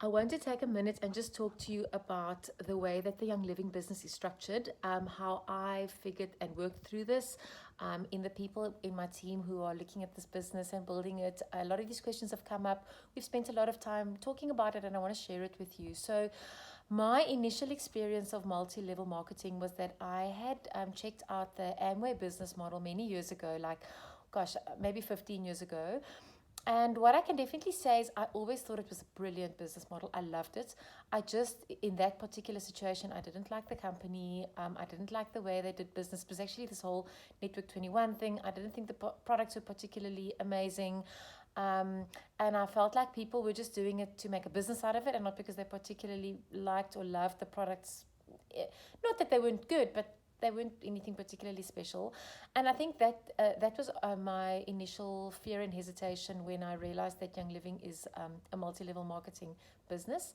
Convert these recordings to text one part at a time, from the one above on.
I want to take a minute and just talk to you about the way that the Young Living business is structured, how I figured and worked through this, in the people in my team who are looking at this business and building it. A lot of these questions have come up. We've spent a lot of time talking about it, and I want to share it with you. So, my initial experience of multi-level marketing was that I had checked out the Amway business model many years ago, like, gosh, maybe 15 years ago. And what I can definitely say is I always thought it was a brilliant business model. I loved it. I just, in that particular situation, I didn't like the company. I didn't like the way they did business. It was actually this whole Network 21 thing. I didn't think the products were particularly amazing. And I felt like people were just doing it to make a business out of it and not because they particularly liked or loved the products. Not that they weren't good, but they weren't anything particularly special. And I think that that was my initial fear and hesitation when I realized that Young Living is a multi-level marketing business.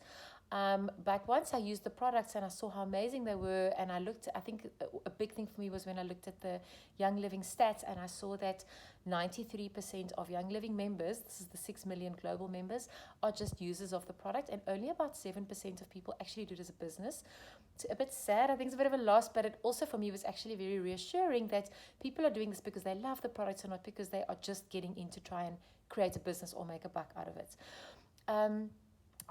But once I used the products and I saw how amazing they were, and I looked, I think a big thing for me was when I looked at the Young Living stats and I saw that 93% of Young Living members, this is the 6 million global members, are just users of the product, and only about 7% of people actually do it as a business. It's a bit sad. I think it's a bit of a loss, but it also for me was actually very reassuring that people are doing this because they love the products and not because they are just getting in to try and create a business or make a buck out of it.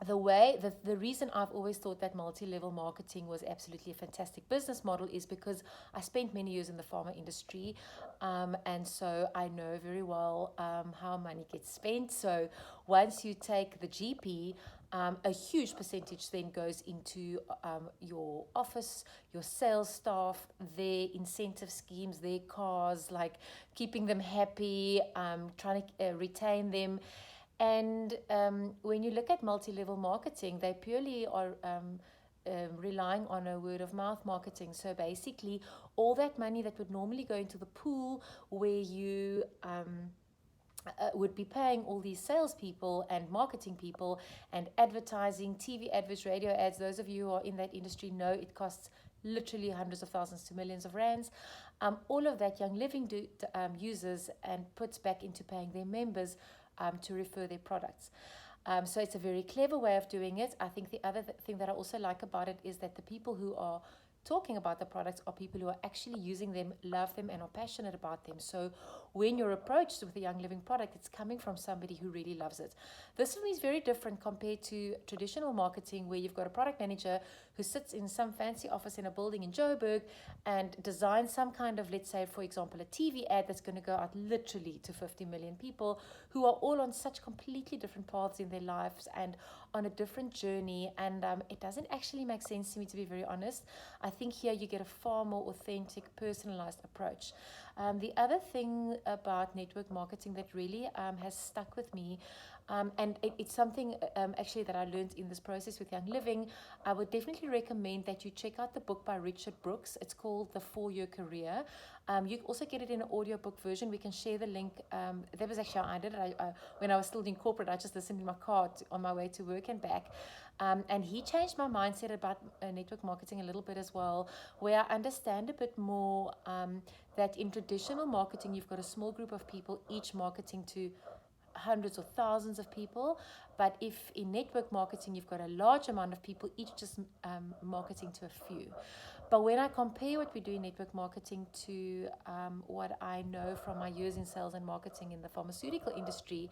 The reason I've always thought that multi-level marketing was absolutely a fantastic business model is because I spent many years in the pharma industry, and so I know very well how money gets spent. So once you take the GP, a huge percentage then goes into your office, your sales staff, their incentive schemes, their cars, like keeping them happy, trying to retain them. And when you look at multi-level marketing, they purely are relying on a word of mouth marketing. So basically, all that money that would normally go into the pool where you would be paying all these salespeople and marketing people and advertising, TV adverts, radio ads. Those of you who are in that industry know it costs literally hundreds of thousands to millions of rands. All of that Young Living uses and puts back into paying their members to refer their products. So it's a very clever way of doing it. I think the other thing that I also like about it is that the people who are talking about the products are people who are actually using them, love them, and are passionate about them. So when you're approached with a Young Living product, it's coming from somebody who really loves it. This for me is very different compared to traditional marketing, where you've got a product manager who sits in some fancy office in a building in Joburg and designs some kind of, let's say, for example, a TV ad that's going to go out literally to 50 million people who are all on such completely different paths in their lives and on a different journey. And it doesn't actually make sense to me, to be very honest. I think here you get a far more authentic, personalized approach. The other thing about network marketing that really has stuck with me, and it's something actually that I learned in this process with Young Living, I would definitely recommend that you check out the book by Richard Brooks. It's called The 4-Year Career. You also get it in an audiobook version. We can share the link. That was actually how I did it. When I was still in corporate, I just listened in my car on my way to work and back. And he changed my mindset about network marketing a little bit as well, where I understand a bit more that in traditional marketing, you've got a small group of people, each marketing to hundreds or thousands of people. But if in network marketing, you've got a large amount of people, each just marketing to a few. But when I compare what we do in network marketing to what I know from my years in sales and marketing in the pharmaceutical industry,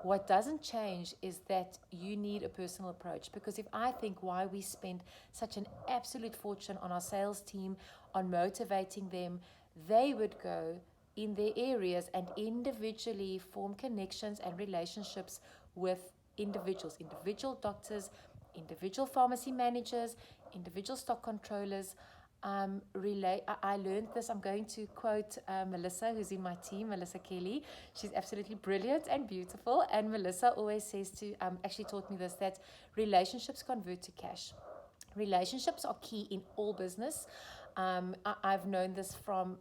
what doesn't change is that you need a personal approach. Because if I think why we spend such an absolute fortune on our sales team, on motivating them, they would go in their areas and individually form connections and relationships with individual doctors, individual pharmacy managers, individual stock controllers. I learned this. I'm going to quote Melissa, who's in my team, Melissa Kelly. She's absolutely brilliant and beautiful. And Melissa always says actually taught me this, that relationships convert to cash. Relationships are key in all business. I've known this from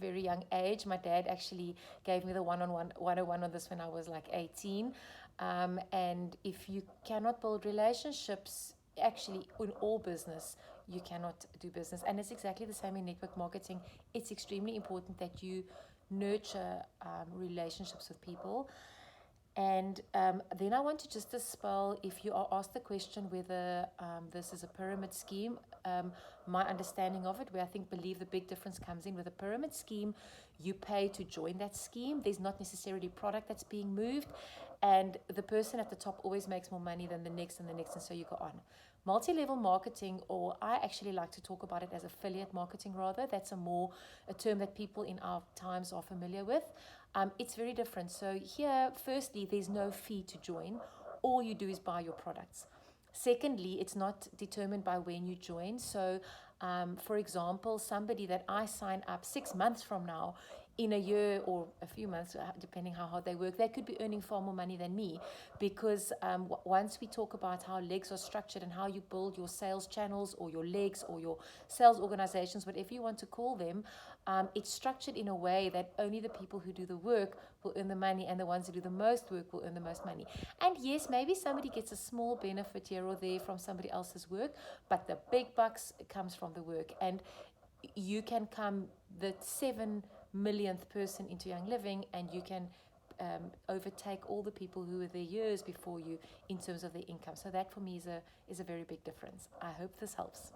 very young age. My dad actually gave me the 101 on this when I was like 18. And if you cannot build relationships, actually in all business, you cannot do business. And it's exactly the same in network marketing. It's extremely important that you nurture relationships with people. And then I want to just dispel, if you are asked the question whether this is a pyramid scheme, my understanding of it, where I believe the big difference comes in with a pyramid scheme, you pay to join that scheme. There's not necessarily product that's being moved, and the person at the top always makes more money than the next and the next, and so you go on. Multi-level marketing, or I actually like to talk about it as affiliate marketing rather. That's a term that people in our times are familiar with. It's very different. So here, firstly, there's no fee to join. All you do is buy your products. Secondly, it's not determined by when you join. So, for example, somebody that I sign up 6 months from now, in a year or a few months, depending how hard they work, they could be earning far more money than me, because once we talk about how legs are structured and how you build your sales channels or your legs or your sales organizations, whatever you want to call them, it's structured in a way that only the people who do the work will earn the money, and the ones who do the most work will earn the most money. And yes, maybe somebody gets a small benefit here or there from somebody else's work, but the big bucks comes from the work. And you can come the 7 millionth person into Young Living, and you can overtake all the people who were there years before you in terms of their income. So that for me is a very big difference. I hope this helps.